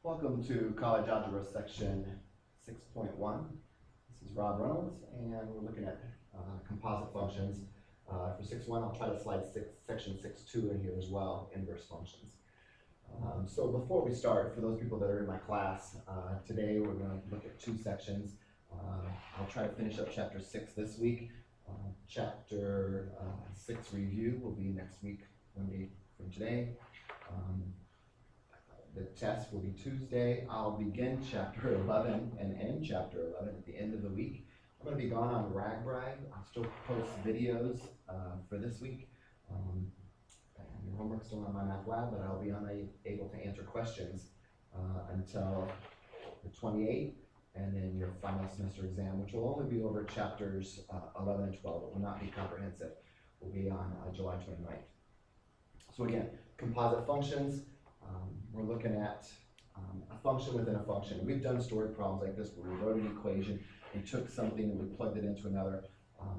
Welcome to College Algebra Section 6.1. This is Rob Reynolds, and we're looking at composite functions. For 6.1, I'll try to slide section 6.2 in here as well, inverse functions. So before we start, for those people that are in my class, today we're going to look at two sections. I'll try to finish up chapter 6 this week. Chapter 6 review will be next week, one day from today. The test will be Tuesday. I'll begin chapter 11 and end chapter 11 at the end of the week. I'm going to be gone on RagBrag. I'll still post videos for this week. And your homework's still on my math lab, but I'll be unable to answer questions until the 28th, and then your final semester exam, which will only be over chapters 11 and 12. It will not be comprehensive. It will be on July 29th. So again, composite functions. We're looking at a function within a function. We've done story problems like this where we wrote an equation, we took something and we plugged it into another.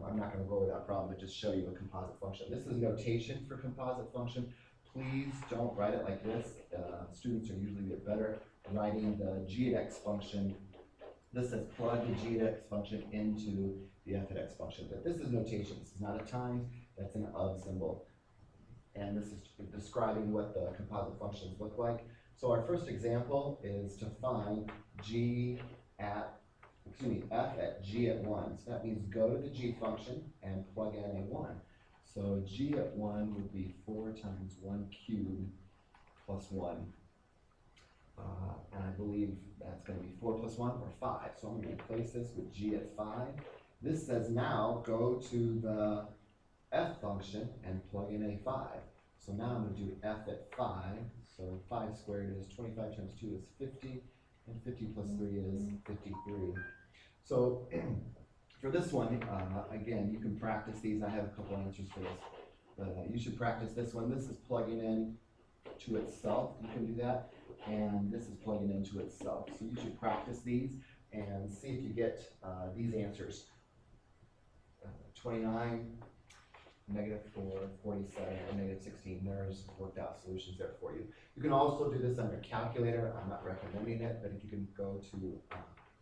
I'm not going to go over that problem, but just show you a composite function. This is notation for composite function. Please don't write it like this. Students are usually get better writing the g at x function. This says plug the g at x function into the f at x function. But this is notation. This is not a times, that's an of symbol. And this is describing what the composite functions look like. So our first example is to find f at g at 1. So that means go to the g function and plug in a 1. So g at 1 would be 4 times 1 cubed plus 1. And I believe that's going to be 4 plus 1 or 5. So I'm going to replace this with g at 5. This says now go to the f function and plug in a 5. So now I'm going to do f at 5. So 5 squared is 25 times 2 is 50, and 50 plus 3 is 53. So for this one, again, you can practice these. I have a couple answers for this, but you should practice this one. This is plugging in to itself. You can do that. And this is plugging into itself. So you should practice these and see if you get these answers. 29, -4, 47, and -16. There's worked out solutions there for you. You can also do this on your calculator. I'm not recommending it, but if you can go to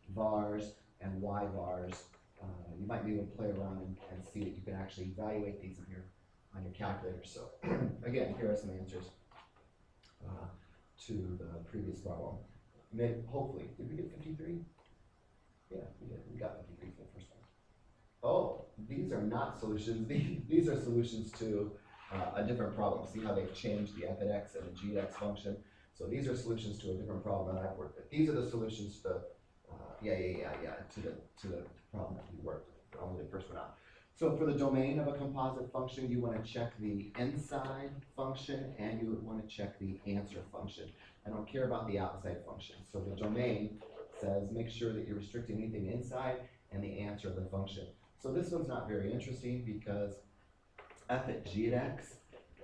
vars and y-vars, you might be able to play around and see that you can actually evaluate these on your calculator. So again, here are some answers to the previous problem. Hopefully, did we get 53? Yeah, we did. We got 53 for the first one. Oh, these are not solutions. These are solutions to a different problem. See how they've changed the f at x and the g at x function? So these are solutions to a different problem that I've worked with. These are the solutions to to the problem that we worked with. Only the first one out. So for the domain of a composite function, you want to check the inside function and you want to check the answer function. I don't care about the outside function. So the domain says make sure that you're restricting anything inside and the answer of the function. So this one's not very interesting because f at g at x,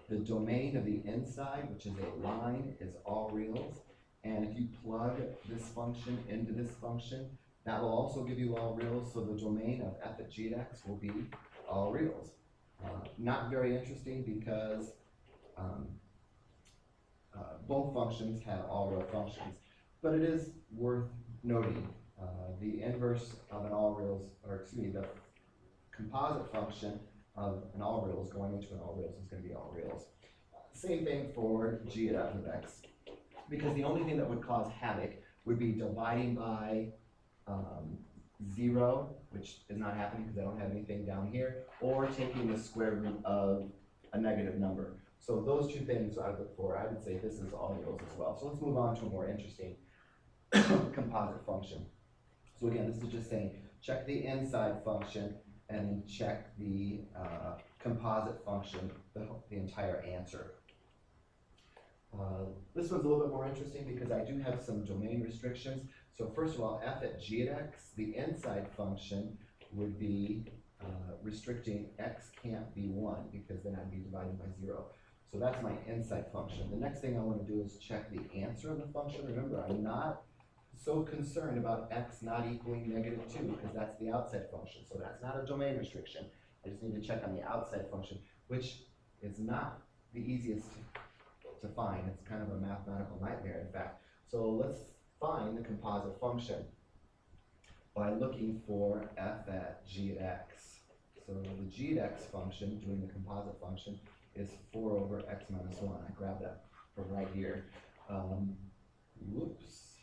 the domain of the inside, which is a line, is all reals. And if you plug this function into this function, that will also give you all reals. So the domain of f at g at x will be all reals. Not very interesting because both functions have all real functions. But it is worth noting the inverse of an all reals, or excuse me, the composite function of an all reals going into an all reals is going to be all reals. Same thing for g at f of x, because the only thing that would cause havoc would be dividing by 0, which is not happening because I don't have anything down here, or taking the square root of a negative number. So those two things I would look for. I would say this is all reals as well. So let's move on to a more interesting composite function. So again, this is just saying check the inside function and then check the composite function, the entire answer. This one's a little bit more interesting because I do have some domain restrictions. So first of all, f at g at x, the inside function would be restricting x can't be 1 because then I'd be dividing by 0. So that's my inside function. The next thing I want to do is check the answer of the function. Remember, I'm not so concerned about x not equaling -2 because that's the outside function. So that's not a domain restriction. I just need to check on the outside function, which is not the easiest to find. It's kind of a mathematical nightmare. In fact, So let's find the composite function by looking for f at g at x. So the g at x function, doing the composite function, is 4 over x minus 1. I grabbed that from right here. Whoops,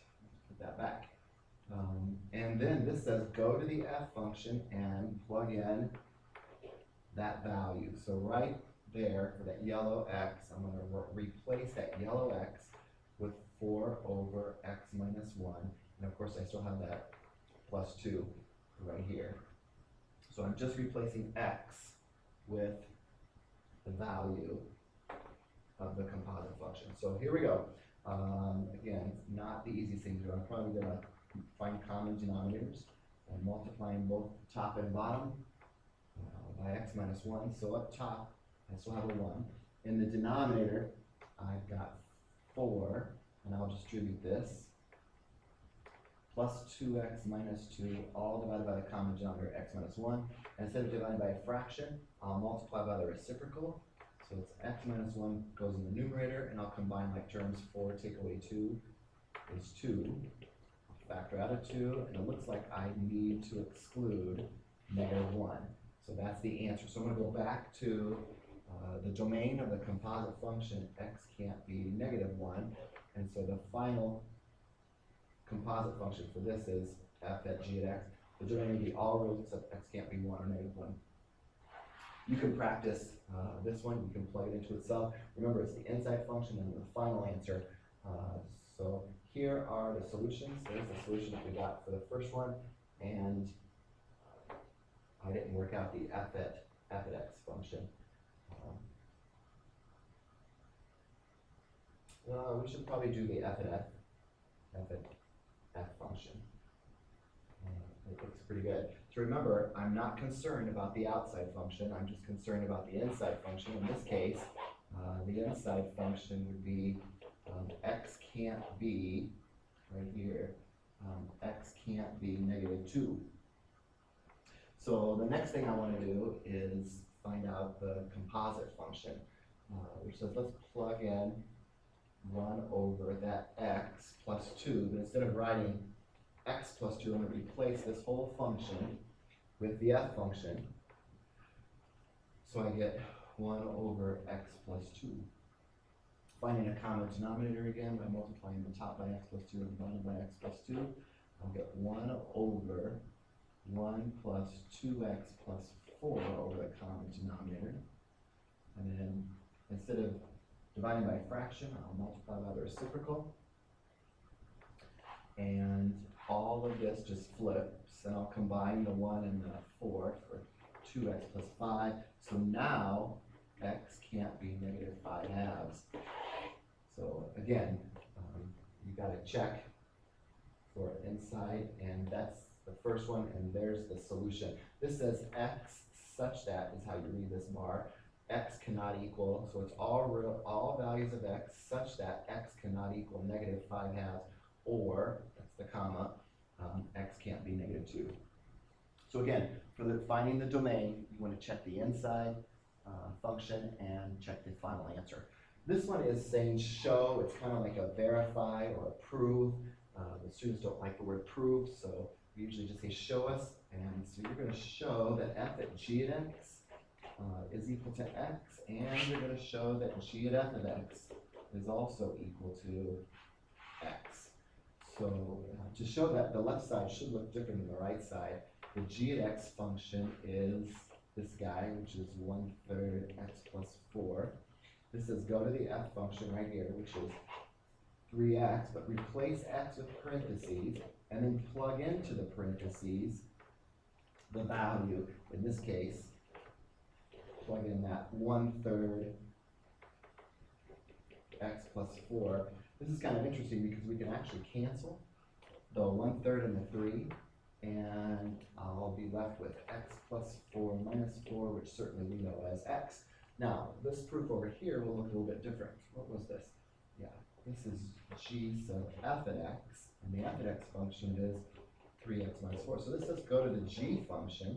put that back. And then this says go to the f function and plug in that value. So right there for that yellow x, I'm going to replace that yellow x with 4 over x minus 1. And of course I still have that plus 2 right here. So I'm just replacing x with the value of the composite function. So here we go. Again, it's not the easiest thing to do. I'm probably going to find common denominators and multiplying both top and bottom by x minus 1. So up top, I still have a 1. In the denominator, I've got 4, and I'll distribute this, plus 2x minus 2, all divided by the common denominator, x minus 1. And instead of dividing by a fraction, I'll multiply by the reciprocal. So it's x minus 1 goes in the numerator, and I'll combine like terms. 4 take away 2 is 2. Factor out a 2, and it looks like I need to exclude negative 1. So that's the answer. So I'm going to go back to the domain of the composite function. X can't be negative 1. And so the final composite function for this is f at g at x. The domain would be all rows except x can't be 1 or negative 1. You can practice this one. You can plug it into itself. Remember, it's the inside function and the final answer. So here are the solutions. There's the solution that we got for the first one, and I didn't work out the f at x function. We should probably do the f at f function. It looks pretty good. So remember, I'm not concerned about the outside function. I'm just concerned about the inside function. In this case, the inside function would be x can't be, right here, x can't be negative 2. So the next thing I want to do is find out the composite function, which says let's plug in 1 over that x plus 2, but instead of writing x plus 2, I'm going to replace this whole function with the f function. So I get 1 over x plus 2. Finding a common denominator again by multiplying the top by x plus 2 and the bottom by x plus 2. I'll get 1 over 1 plus 2x plus 4 over the common denominator. And then instead of dividing by a fraction, I'll multiply by the reciprocal. And all of this just flips, and I'll combine the 1 and the 4 for 2x plus 5. So now x can't be negative 5 halves. So again, you got to check for inside, and that's the first one, and there's the solution. This says x such that is how you read this bar. X cannot equal, so it's all values of x such that x cannot equal negative 5 halves, or, that's the comma, x can't be negative 2. So again, for finding the domain, you want to check the inside function and check the final answer. This one is saying show. It's kind of like a verify or a prove. The students don't like the word prove, so we usually just say show us. And so you're going to show that f at g at x is equal to x, and you're going to show that g at f of x is also equal to x. So to show that, the left side should look different than the right side. The g at x function is this guy, which is 1/3 x plus 4. This says go to the f function right here, which is 3x, but replace x with parentheses, and then plug into the parentheses the value. In this case, plug in that 1/3 x plus 4. This is kind of interesting because we can actually cancel the 1/3 and the 3, and I'll be left with x plus 4 minus 4, which certainly we know as x. Now, this proof over here will look a little bit different. What was this? Yeah, this is g sub f at x, and the f at x function is 3x minus 4. So this says go to the g function,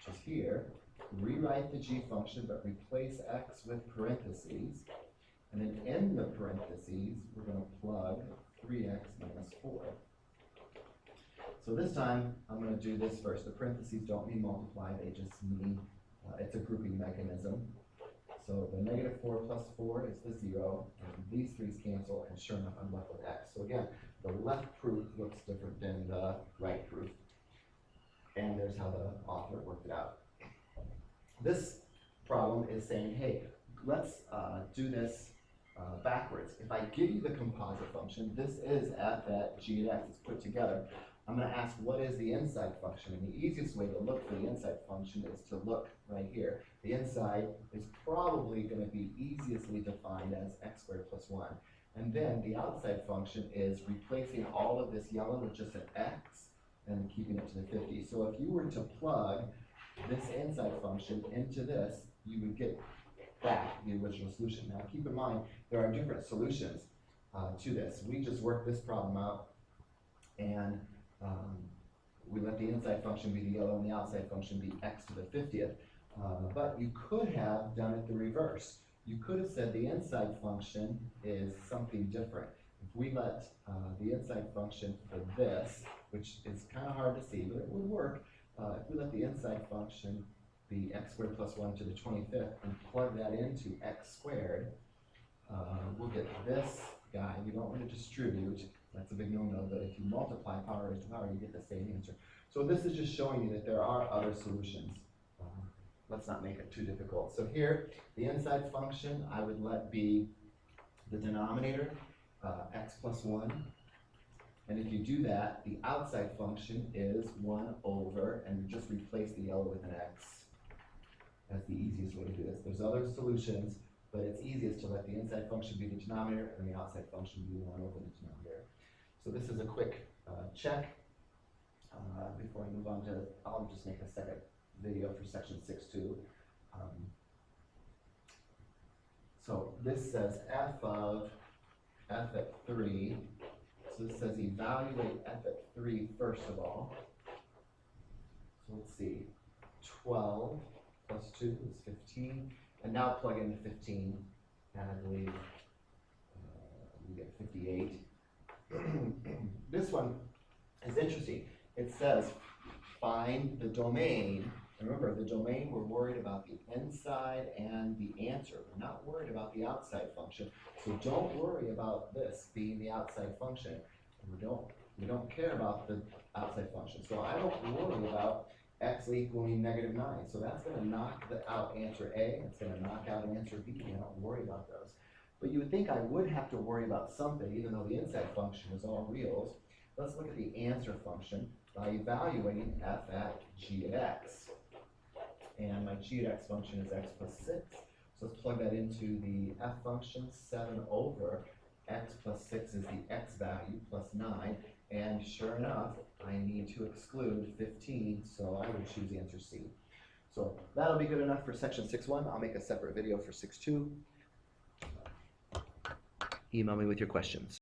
which is here, rewrite the g function, but replace x with parentheses. And then in the parentheses, we're going to plug 3x minus 4. So this time, I'm going to do this first. The parentheses don't mean multiply, they just mean it's a grouping mechanism. So the negative 4 plus 4 is the 0, and these 3's cancel, and sure enough, I'm left with x. So again, the left proof looks different than the right proof. And there's how the author worked it out. This problem is saying, hey, let's do this backwards. If I give you the composite function, this is f at g at x, it's put together. I'm going to ask what is the inside function, and the easiest way to look for the inside function is to look right here. The inside is probably going to be easiestly defined as x squared plus 1. And then the outside function is replacing all of this yellow with just an x and keeping it to the 50. So if you were to plug this inside function into this, you would get back the original solution. Now keep in mind, there are different solutions to this. We just worked this problem out, and we let the inside function be the yellow and the outside function be x to the 50th. But you could have done it the reverse. You could have said the inside function is something different. If we let the inside function for this, which is kind of hard to see, but it would work, if we let the inside function be x squared plus 1 to the 25th and plug that into x squared, we'll get this guy. You don't want to distribute. That's a big no-no, but if you multiply power raised to power, you get the same answer. So this is just showing you that there are other solutions. Let's not make it too difficult. So here, the inside function, I would let be the denominator, x plus 1. And if you do that, the outside function is 1 over, and you just replace the yellow with an x. That's the easiest way to do this. There's other solutions, but it's easiest to let the inside function be the denominator and the outside function be 1 over the denominator. So this is a quick check. Before I move on to, I'll just make a second video for section 6.2. So this says f at 3. So this says evaluate f at 3 first of all. So let's see, 12 plus 2 is 15. And now plug in the 15, and I believe we get 58. This one is interesting. It says find the domain. Remember, the domain, we're worried about the inside and the answer. We're not worried about the outside function. So don't worry about this being the outside function. We don't care about the outside function. So I don't worry about x equaling negative 9. So that's going to knock out answer A. It's going to knock out answer B. I don't worry about those. But you would think I would have to worry about something, even though the inside function is all reals. Let's look at the answer function by evaluating f at g at x. And my g at x function is x plus 6. So let's plug that into the f function. 7 over x plus 6 is the x value plus 9. And sure enough, I need to exclude 15, so I would choose answer C. So that'll be good enough for section 6.1. I'll make a separate video for 6.2. Email me with your questions.